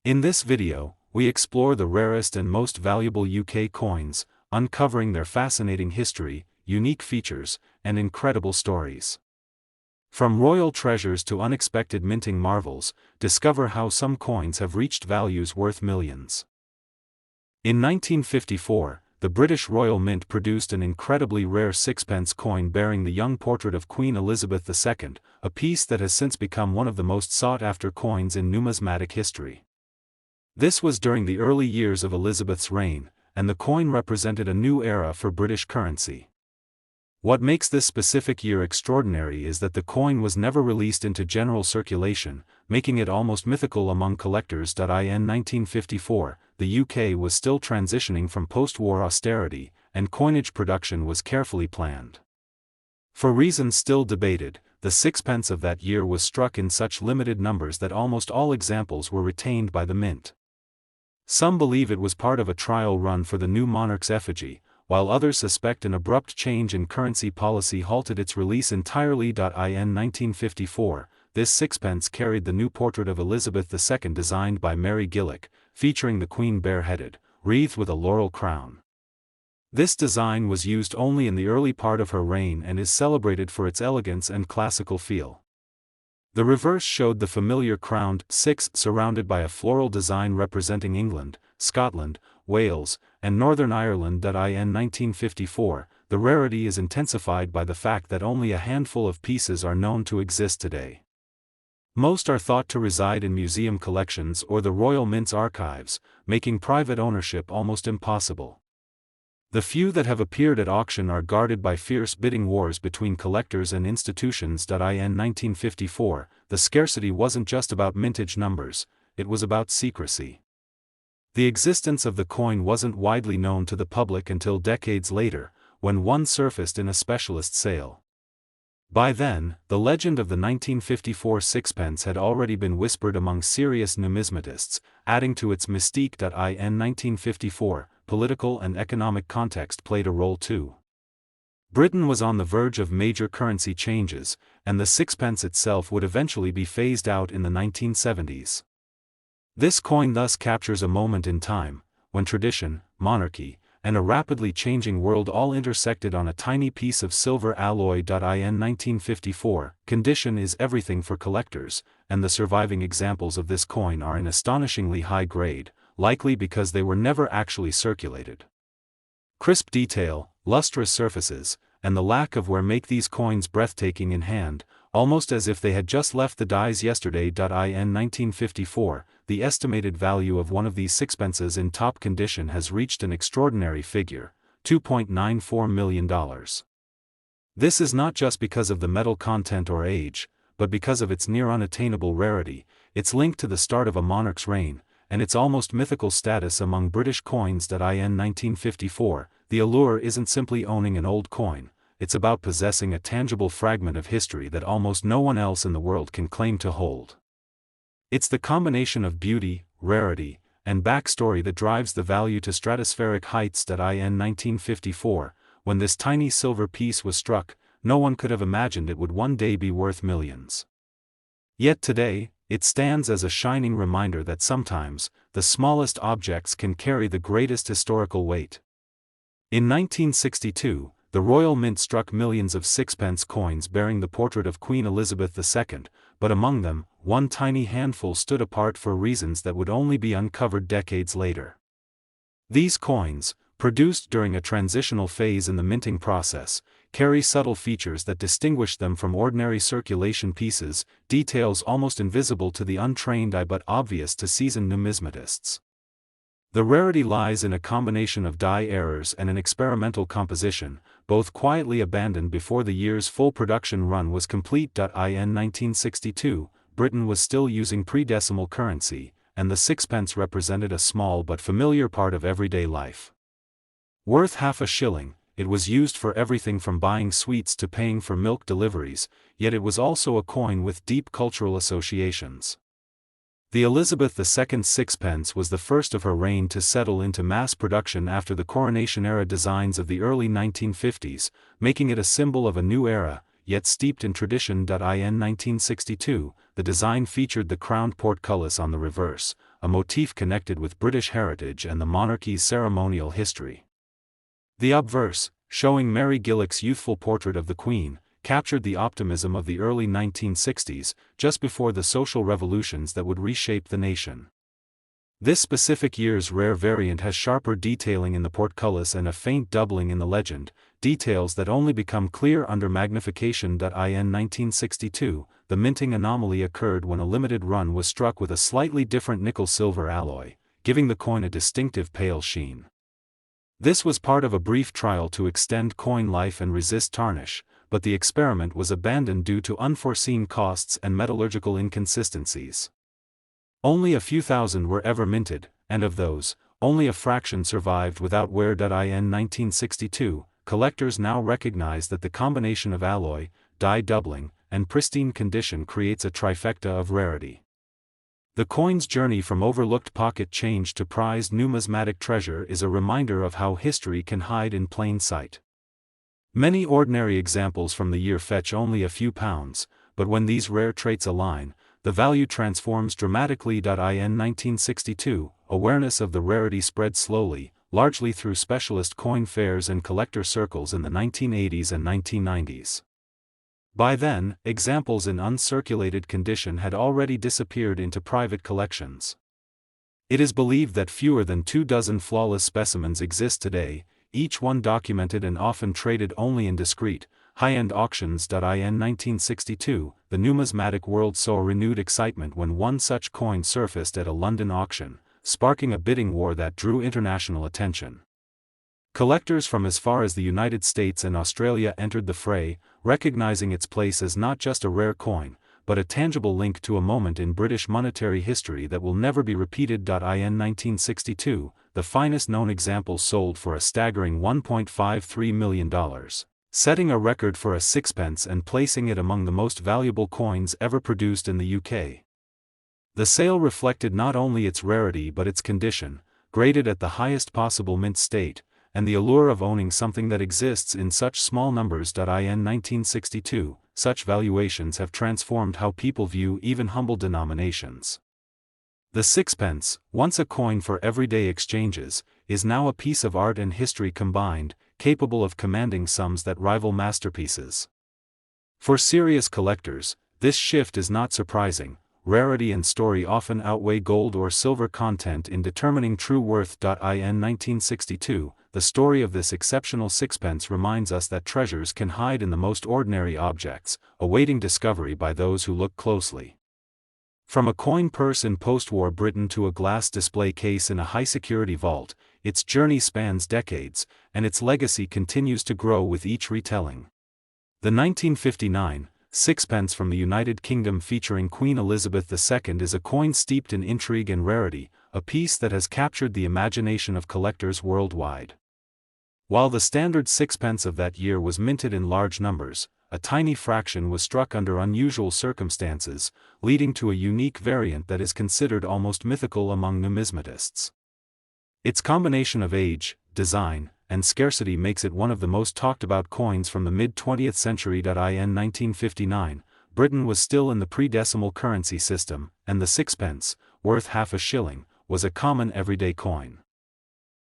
In this video, we explore the rarest and most valuable UK coins, uncovering their fascinating history, unique features, and incredible stories. From royal treasures to unexpected minting marvels, discover how some coins have reached values worth millions. In 1954, the British Royal Mint produced an incredibly rare sixpence coin bearing the young portrait of Queen Elizabeth II, a piece that has since become one of the most sought-after coins in numismatic history. This was during the early years of Elizabeth's reign, and the coin represented a new era for British currency. What makes this specific year extraordinary is that the coin was never released into general circulation, making it almost mythical among collectors. In 1954, the UK was still transitioning from post-war austerity, and coinage production was carefully planned. For reasons still debated, the sixpence of that year was struck in such limited numbers that almost all examples were retained by the mint. Some believe it was part of a trial run for the new monarch's effigy, while others suspect an abrupt change in currency policy halted its release entirely. In 1954, this sixpence carried the new portrait of Elizabeth II designed by Mary Gillick, featuring the Queen bareheaded, wreathed with a laurel crown. This design was used only in the early part of her reign and is celebrated for its elegance and classical feel. The reverse showed the familiar crowned six surrounded by a floral design representing England, Scotland, Wales, and Northern Ireland. In 1954, the rarity is intensified by the fact that only a handful of pieces are known to exist today. Most are thought to reside in museum collections or the Royal Mint's archives, making private ownership almost impossible. The few that have appeared at auction are guarded by fierce bidding wars between collectors and institutions. In 1954, the scarcity wasn't just about mintage numbers, it was about secrecy. The existence of the coin wasn't widely known to the public until decades later, when one surfaced in a specialist sale. By then, the legend of the 1954 sixpence had already been whispered among serious numismatists, adding to its mystique. In 1954, political and economic context played a role too. Britain was on the verge of major currency changes, and the sixpence itself would eventually be phased out in the 1970s. This coin thus captures a moment in time, when tradition, monarchy, and a rapidly changing world all intersected on a tiny piece of silver alloy. In 1954, condition is everything for collectors, and the surviving examples of this coin are in astonishingly high grade, likely because they were never actually circulated. Crisp detail, lustrous surfaces, and the lack of wear make these coins breathtaking in hand, almost as if they had just left the dies yesterday. In 1954, the estimated value of one of these sixpences in top condition has reached an extraordinary figure, $2.94 million. This is not just because of the metal content or age, but because of its near unattainable rarity, its link to the start of a monarch's reign, and its almost mythical status among British coins. In 1954, the allure isn't simply owning an old coin, it's about possessing a tangible fragment of history that almost no one else in the world can claim to hold. It's the combination of beauty, rarity, and backstory that drives the value to stratospheric heights. In 1954, when this tiny silver piece was struck, no one could have imagined it would one day be worth millions. Yet today, it stands as a shining reminder that sometimes, the smallest objects can carry the greatest historical weight. In 1962, the Royal Mint struck millions of sixpence coins bearing the portrait of Queen Elizabeth II, but among them, one tiny handful stood apart for reasons that would only be uncovered decades later. These coins, produced during a transitional phase in the minting process, carry subtle features that distinguish them from ordinary circulation pieces, details almost invisible to the untrained eye but obvious to seasoned numismatists. The rarity lies in a combination of die errors and an experimental composition, both quietly abandoned before the year's full production run was complete. In 1962, Britain was still using pre-decimal currency, and the sixpence represented a small but familiar part of everyday life. Worth half a shilling, it was used for everything from buying sweets to paying for milk deliveries, yet it was also a coin with deep cultural associations. The Elizabeth II sixpence was the first of her reign to settle into mass production after the coronation-era designs of the early 1950s, making it a symbol of a new era, yet steeped in tradition. In 1962, the design featured the crowned portcullis on the reverse, a motif connected with British heritage and the monarchy's ceremonial history. The obverse, showing Mary Gillick's youthful portrait of the Queen, captured the optimism of the early 1960s, just before the social revolutions that would reshape the nation. This specific year's rare variant has sharper detailing in the portcullis and a faint doubling in the legend, details that only become clear under magnification. In 1962, the minting anomaly occurred when a limited run was struck with a slightly different nickel-silver alloy, giving the coin a distinctive pale sheen. This was part of a brief trial to extend coin life and resist tarnish, but the experiment was abandoned due to unforeseen costs and metallurgical inconsistencies. Only a few thousand were ever minted, and of those, only a fraction survived without wear. In 1962, collectors now recognize that the combination of alloy, die doubling, and pristine condition creates a trifecta of rarity. The coin's journey from overlooked pocket change to prized numismatic treasure is a reminder of how history can hide in plain sight. Many ordinary examples from the year fetch only a few pounds, but when these rare traits align, the value transforms dramatically. In 1962, awareness of the rarity spread slowly, largely through specialist coin fairs and collector circles in the 1980s and 1990s. By then, examples in uncirculated condition had already disappeared into private collections. It is believed that fewer than 24 flawless specimens exist today, each one documented and often traded only in discreet, high-end auctions. In 1962, the numismatic world saw renewed excitement when one such coin surfaced at a London auction, sparking a bidding war that drew international attention. Collectors from as far as the United States and Australia entered the fray, recognizing its place as not just a rare coin, but a tangible link to a moment in British monetary history that will never be repeated. In 1962, the finest known example sold for a staggering $1.53 million, setting a record for a sixpence and placing it among the most valuable coins ever produced in the UK. The sale reflected not only its rarity but its condition, graded at the highest possible mint state, and the allure of owning something that exists in such small numbers. In 1962, such valuations have transformed how people view even humble denominations. The sixpence, once a coin for everyday exchanges, is now a piece of art and history combined, capable of commanding sums that rival masterpieces. For serious collectors, this shift is not surprising. Rarity and story often outweigh gold or silver content in determining true worth. In 1962, the story of this exceptional sixpence reminds us that treasures can hide in the most ordinary objects, awaiting discovery by those who look closely. From a coin purse in post-war Britain to a glass display case in a high-security vault, its journey spans decades, and its legacy continues to grow with each retelling. The 1959 sixpence from the United Kingdom featuring Queen Elizabeth II is a coin steeped in intrigue and rarity, a piece that has captured the imagination of collectors worldwide. While the standard sixpence of that year was minted in large numbers, a tiny fraction was struck under unusual circumstances, leading to a unique variant that is considered almost mythical among numismatists. Its combination of age, design, and scarcity makes it one of the most talked-about coins from the mid-20th century. In 1959, Britain was still in the pre-decimal currency system, and the sixpence, worth half a shilling, was a common everyday coin.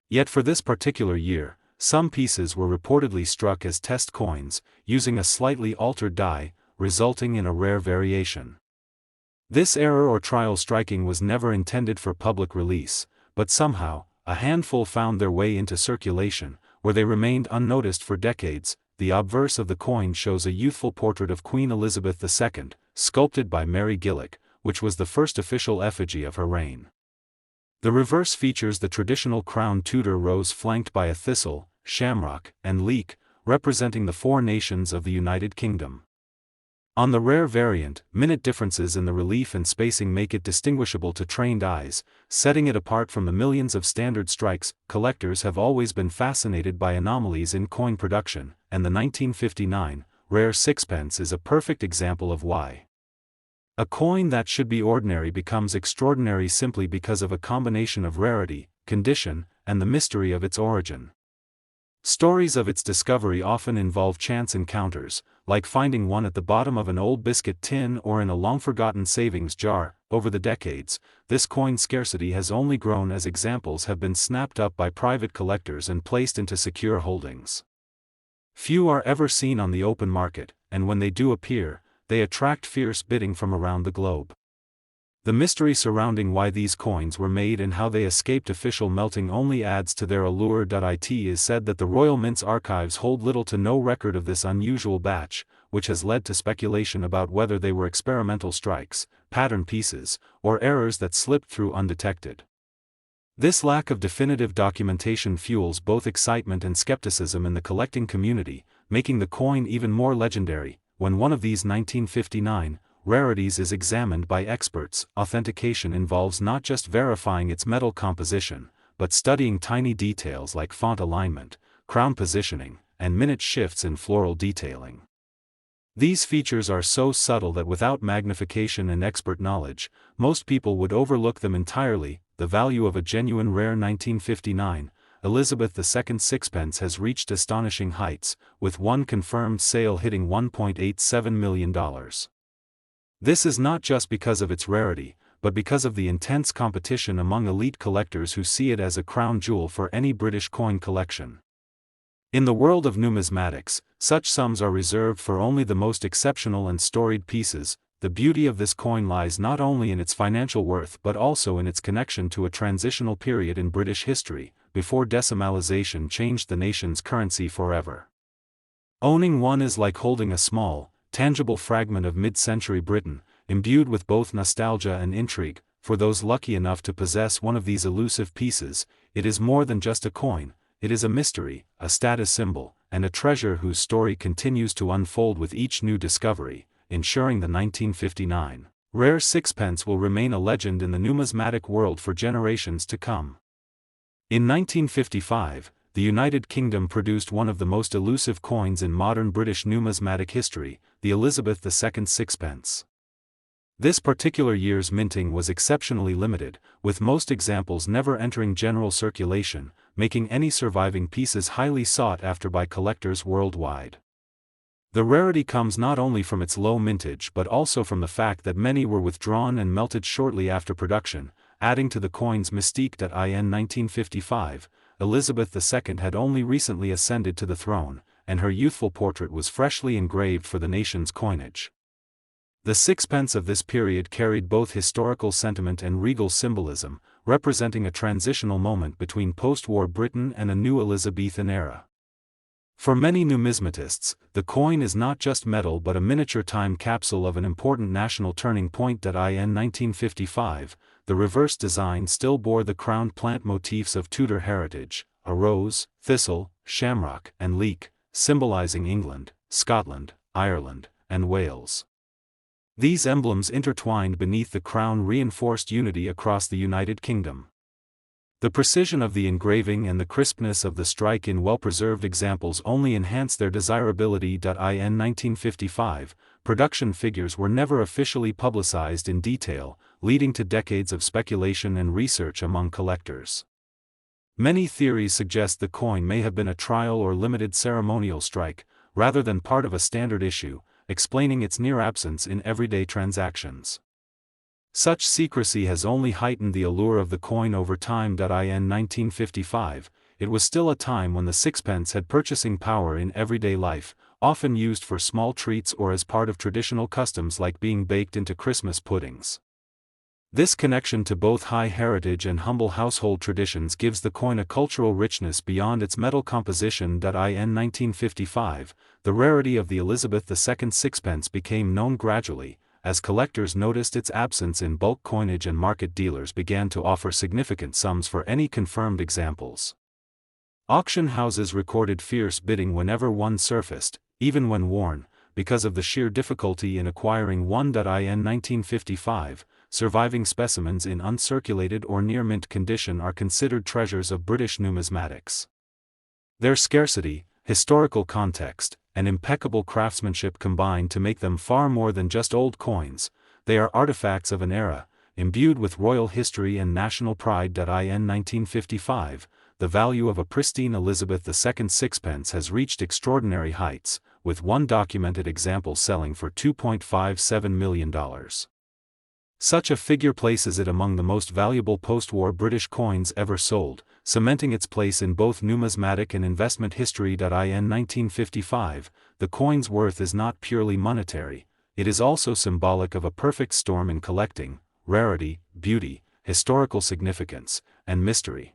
Yet for this particular year, some pieces were reportedly struck as test coins, using a slightly altered die, resulting in a rare variation. This error or trial striking was never intended for public release, but somehow, a handful found their way into circulation, where they remained unnoticed for decades. The obverse of the coin shows a youthful portrait of Queen Elizabeth II, sculpted by Mary Gillick, which was the first official effigy of her reign. The reverse features the traditional crown Tudor rose flanked by a thistle, shamrock, and leek, representing the four nations of the United Kingdom. On the rare variant, minute differences in the relief and spacing make it distinguishable to trained eyes, setting it apart from the millions of standard strikes. Collectors have always been fascinated by anomalies in coin production, and the 1959 rare sixpence is a perfect example of why. A coin that should be ordinary becomes extraordinary simply because of a combination of rarity, condition, and the mystery of its origin. Stories of its discovery often involve chance encounters, like finding one at the bottom of an old biscuit tin or in a long-forgotten savings jar. Over the decades, this coin scarcity has only grown as examples have been snapped up by private collectors and placed into secure holdings. Few are ever seen on the open market, and when they do appear, they attract fierce bidding from around the globe. The mystery surrounding why these coins were made and how they escaped official melting only adds to their allure. It is said that the Royal Mint's archives hold little to no record of this unusual batch, which has led to speculation about whether they were experimental strikes, pattern pieces, or errors that slipped through undetected. This lack of definitive documentation fuels both excitement and skepticism in the collecting community, making the coin even more legendary. When one of these 1959 rarities is examined by experts, authentication involves not just verifying its metal composition, but studying tiny details like font alignment, crown positioning, and minute shifts in floral detailing. These features are so subtle that without magnification and expert knowledge, most people would overlook them entirely. The value of a genuine rare 1959 Elizabeth II sixpence has reached astonishing heights, with one confirmed sale hitting $1.87 million. This is not just because of its rarity, but because of the intense competition among elite collectors who see it as a crown jewel for any British coin collection. In the world of numismatics, such sums are reserved for only the most exceptional and storied pieces. The beauty of this coin lies not only in its financial worth but also in its connection to a transitional period in British history, before decimalization changed the nation's currency forever. Owning one is like holding a small, tangible fragment of mid-century Britain, imbued with both nostalgia and intrigue. For those lucky enough to possess one of these elusive pieces, it is more than just a coin, it is a mystery, a status symbol, and a treasure whose story continues to unfold with each new discovery, ensuring the 1959 rare sixpence will remain a legend in the numismatic world for generations to come. In 1955, the United Kingdom produced one of the most elusive coins in modern British numismatic history, the Elizabeth II sixpence. This particular year's minting was exceptionally limited, with most examples never entering general circulation, making any surviving pieces highly sought after by collectors worldwide. The rarity comes not only from its low mintage but also from the fact that many were withdrawn and melted shortly after production, adding to the coin's mystique. In 1955, Elizabeth II had only recently ascended to the throne, and her youthful portrait was freshly engraved for the nation's coinage. The sixpence of this period carried both historical sentiment and regal symbolism, representing a transitional moment between post-war Britain and a new Elizabethan era. For many numismatists, the coin is not just metal but a miniature time capsule of an important national turning point. In 1955, the reverse design still bore the crowned plant motifs of Tudor heritage, a rose, thistle, shamrock, and leek, symbolizing England, Scotland, Ireland, and Wales. These emblems intertwined beneath the crown reinforced unity across the United Kingdom. The precision of the engraving and the crispness of the strike in well-preserved examples only enhance their desirability. In 1955, production figures were never officially publicized in detail, leading to decades of speculation and research among collectors. Many theories suggest the coin may have been a trial or limited ceremonial strike, rather than part of a standard issue, explaining its near absence in everyday transactions. Such secrecy has only heightened the allure of the coin over time. In 1955, it was still a time when the sixpence had purchasing power in everyday life, often used for small treats or as part of traditional customs like being baked into Christmas puddings. This connection to both high heritage and humble household traditions gives the coin a cultural richness beyond its metal composition. In 1955, the rarity of the Elizabeth II sixpence became known gradually, as collectors noticed its absence in bulk coinage and market dealers began to offer significant sums for any confirmed examples. Auction houses recorded fierce bidding whenever one surfaced, even when worn, because of the sheer difficulty in acquiring one. In 1955, surviving specimens in uncirculated or near-mint condition are considered treasures of British numismatics. Their scarcity, historical context, and impeccable craftsmanship combine to make them far more than just old coins. They are artifacts of an era, imbued with royal history and national pride. In 1955, the value of a pristine Elizabeth II sixpence has reached extraordinary heights, with one documented example selling for $2.57 million. Such a figure places it among the most valuable post-war British coins ever sold, cementing its place in both numismatic and investment history. In 1955, the coin's worth is not purely monetary, it is also symbolic of a perfect storm in collecting: rarity, beauty, historical significance, and mystery.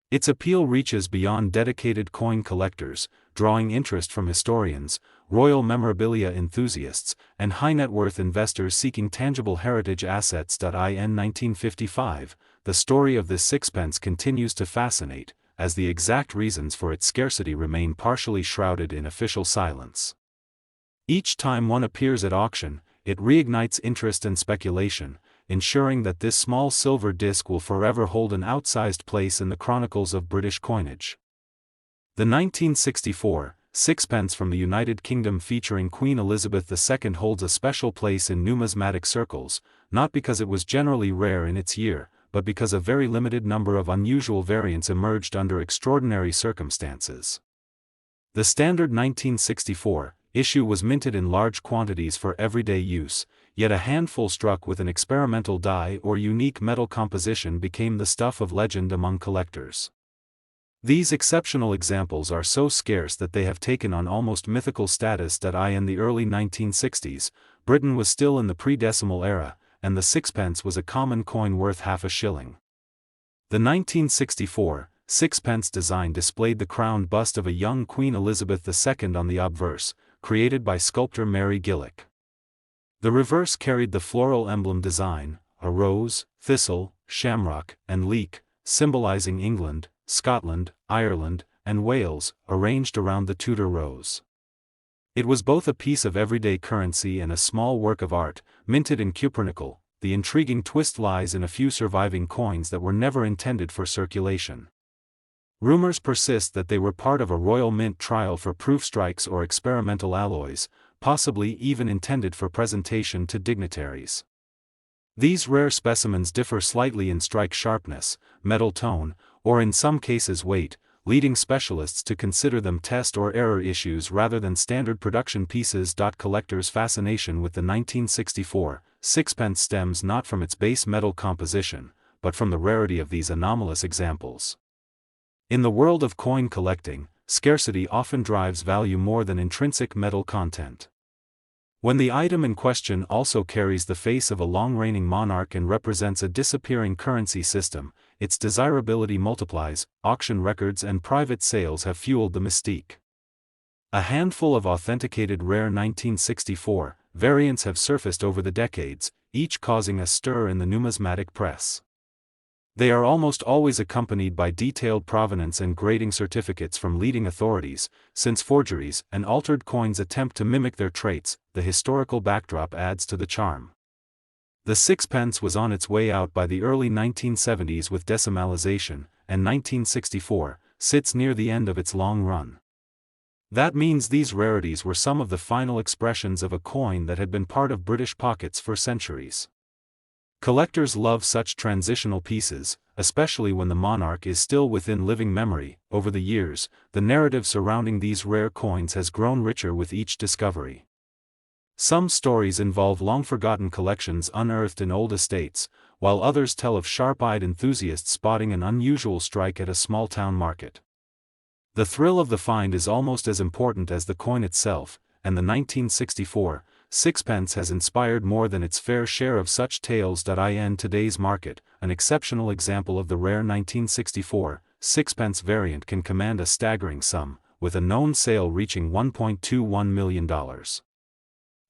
Its appeal reaches beyond dedicated coin collectors, drawing interest from historians, royal memorabilia enthusiasts, and high-net-worth investors seeking tangible heritage assets. In 1955, the story of this sixpence continues to fascinate, as the exact reasons for its scarcity remain partially shrouded in official silence. Each time one appears at auction, it reignites interest and speculation, ensuring that this small silver disc will forever hold an outsized place in the chronicles of British coinage. The 1964 sixpence from the United Kingdom featuring Queen Elizabeth II holds a special place in numismatic circles, not because it was generally rare in its year, but because a very limited number of unusual variants emerged under extraordinary circumstances. The standard 1964 issue was minted in large quantities for everyday use, yet a handful struck with an experimental die or unique metal composition became the stuff of legend among collectors. These exceptional examples are so scarce that they have taken on almost mythical status. In the early 1960s, Britain was still in the pre-decimal era, and the sixpence was a common coin worth half a shilling. The 1964 sixpence design displayed the crowned bust of a young Queen Elizabeth II on the obverse, created by sculptor Mary Gillick. The reverse carried the floral emblem design, a rose, thistle, shamrock, and leek, symbolizing England, Scotland, Ireland, and Wales, arranged around the Tudor rose. It was both a piece of everyday currency and a small work of art, minted in cupronickel. The intriguing twist lies in a few surviving coins that were never intended for circulation. Rumors persist that they were part of a royal mint trial for proof strikes or experimental alloys, possibly even intended for presentation to dignitaries. These rare specimens differ slightly in strike sharpness, metal tone, or in some cases weight, leading specialists to consider them test or error issues rather than standard production pieces. Collectors' fascination with the 1964 sixpence stems not from its base metal composition, but from the rarity of these anomalous examples. In the world of coin collecting, scarcity often drives value more than intrinsic metal content. When the item in question also carries the face of a long-reigning monarch and represents a disappearing currency system, its desirability multiplies. Auction records and private sales have fueled the mystique. A handful of authenticated rare 1964 variants have surfaced over the decades, each causing a stir in the numismatic press. They are almost always accompanied by detailed provenance and grading certificates from leading authorities. Since forgeries and altered coins attempt to mimic their traits, the historical backdrop adds to the charm. The sixpence was on its way out by the early 1970s with decimalization, and 1964 sits near the end of its long run. That means these rarities were some of the final expressions of a coin that had been part of British pockets for centuries. Collectors love such transitional pieces, especially when the monarch is still within living memory. Over the years, the narrative surrounding these rare coins has grown richer with each discovery. Some stories involve long-forgotten collections unearthed in old estates, while others tell of sharp-eyed enthusiasts spotting an unusual strike at a small-town market. The thrill of the find is almost as important as the coin itself, and the 1964 sixpence has inspired more than its fair share of such tales. In today's market, an exceptional example of the rare 1964 sixpence variant can command a staggering sum, with a known sale reaching $1.21 million.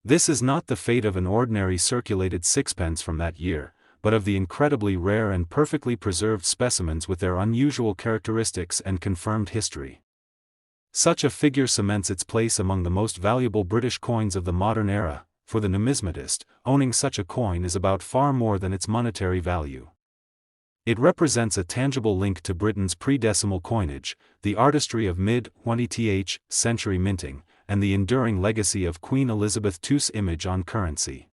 This is not the fate of an ordinary circulated sixpence from that year, but of the incredibly rare and perfectly preserved specimens with their unusual characteristics and confirmed history. Such a figure cements its place among the most valuable British coins of the modern era. For the numismatist, owning such a coin is about far more than its monetary value. It represents a tangible link to Britain's pre-decimal coinage, the artistry of mid-20th century minting, and the enduring legacy of Queen Elizabeth II's image on currency.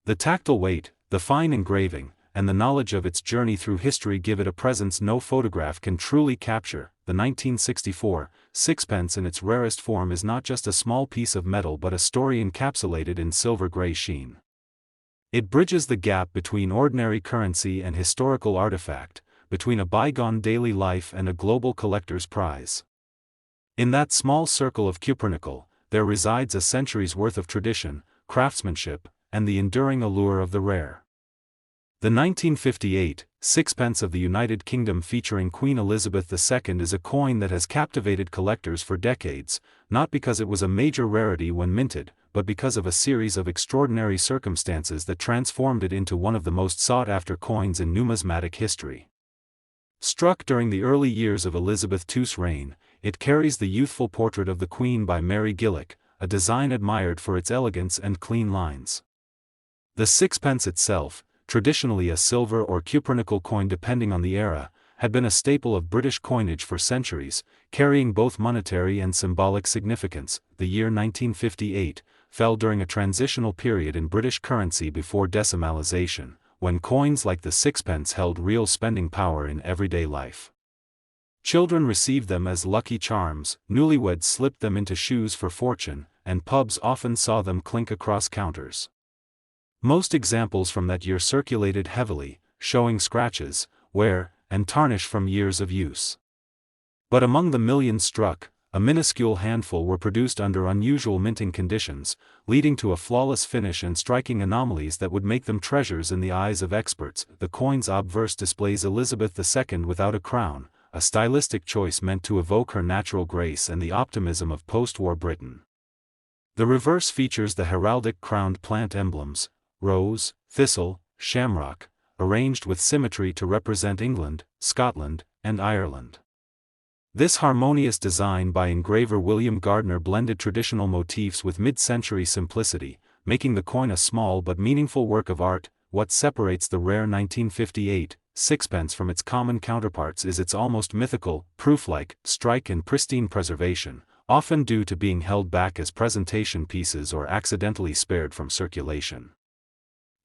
The tactile weight, the fine engraving, and the knowledge of its journey through history give it a presence no photograph can truly capture. The 1964 sixpence in its rarest form is not just a small piece of metal but a story encapsulated in silver-gray sheen. It bridges the gap between ordinary currency and historical artifact, between a bygone daily life and a global collector's prize. In that small circle of cupronickel, there resides a century's worth of tradition, craftsmanship, and the enduring allure of the rare. The 1958 sixpence of the United Kingdom featuring Queen Elizabeth II is a coin that has captivated collectors for decades, not because it was a major rarity when minted, but because of a series of extraordinary circumstances that transformed it into one of the most sought-after coins in numismatic history. Struck during the early years of Elizabeth II's reign, it carries the youthful portrait of the Queen by Mary Gillick, a design admired for its elegance and clean lines. The sixpence itself, traditionally a silver or cupronickel coin depending on the era, had been a staple of British coinage for centuries, carrying both monetary and symbolic significance. The year 1958 fell during a transitional period in British currency before decimalization, when coins like the sixpence held real spending power in everyday life. Children received them as lucky charms, newlyweds slipped them into shoes for fortune, and pubs often saw them clink across counters. Most examples from that year circulated heavily, showing scratches, wear, and tarnish from years of use. But among the millions struck, a minuscule handful were produced under unusual minting conditions, leading to a flawless finish and striking anomalies that would make them treasures in the eyes of experts. The coin's obverse displays Elizabeth II without a crown, a stylistic choice meant to evoke her natural grace and the optimism of post-war Britain. The reverse features the heraldic crowned plant emblems, rose, thistle, shamrock, arranged with symmetry to represent England, Scotland, and Ireland. This harmonious design by engraver William Gardner blended traditional motifs with mid-century simplicity, making the coin a small but meaningful work of art. What separates the rare 1958 sixpence from its common counterparts is its almost mythical, proof-like, strike and pristine preservation, often due to being held back as presentation pieces or accidentally spared from circulation.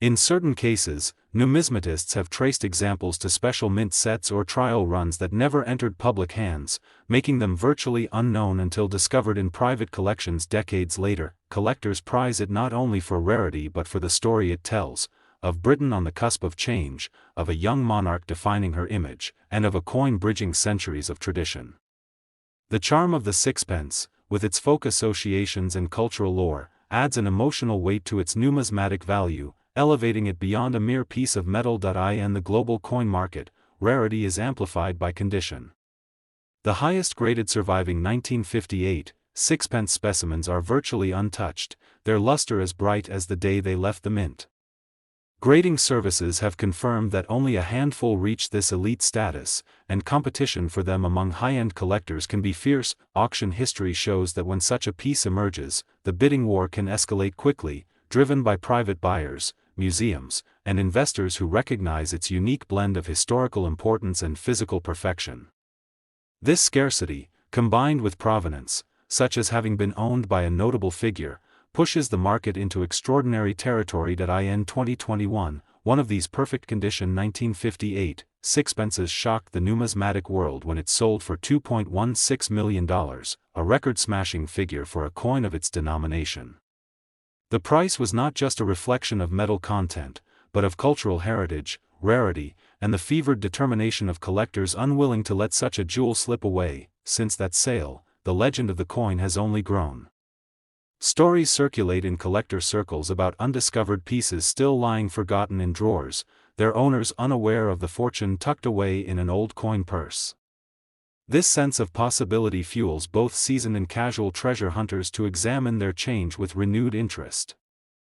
In certain cases, numismatists have traced examples to special mint sets or trial runs that never entered public hands, making them virtually unknown until discovered in private collections decades later. Collectors prize it not only for rarity but for the story it tells, of Britain on the cusp of change, of a young monarch defining her image, and of a coin bridging centuries of tradition. The charm of the sixpence, with its folk associations and cultural lore, adds an emotional weight to its numismatic value, elevating it beyond a mere piece of metal. In the global coin market, rarity is amplified by condition. The highest graded surviving 1958 sixpence specimens are virtually untouched, their luster as bright as the day they left the mint. Grading services have confirmed that only a handful reach this elite status, and competition for them among high-end collectors can be fierce. Auction history shows that when such a piece emerges, the bidding war can escalate quickly, driven by private buyers, museums, and investors who recognize its unique blend of historical importance and physical perfection. This scarcity, combined with provenance, such as having been owned by a notable figure, pushes the market into extraordinary territory. In 2021, one of these perfect condition 1958 sixpences shocked the numismatic world when it sold for $2.16 million, a record-smashing figure for a coin of its denomination. The price was not just a reflection of metal content, but of cultural heritage, rarity, and the fevered determination of collectors unwilling to let such a jewel slip away. Since that sale, the legend of the coin has only grown. Stories circulate in collector circles about undiscovered pieces still lying forgotten in drawers, their owners unaware of the fortune tucked away in an old coin purse. This sense of possibility fuels both seasoned and casual treasure hunters to examine their change with renewed interest.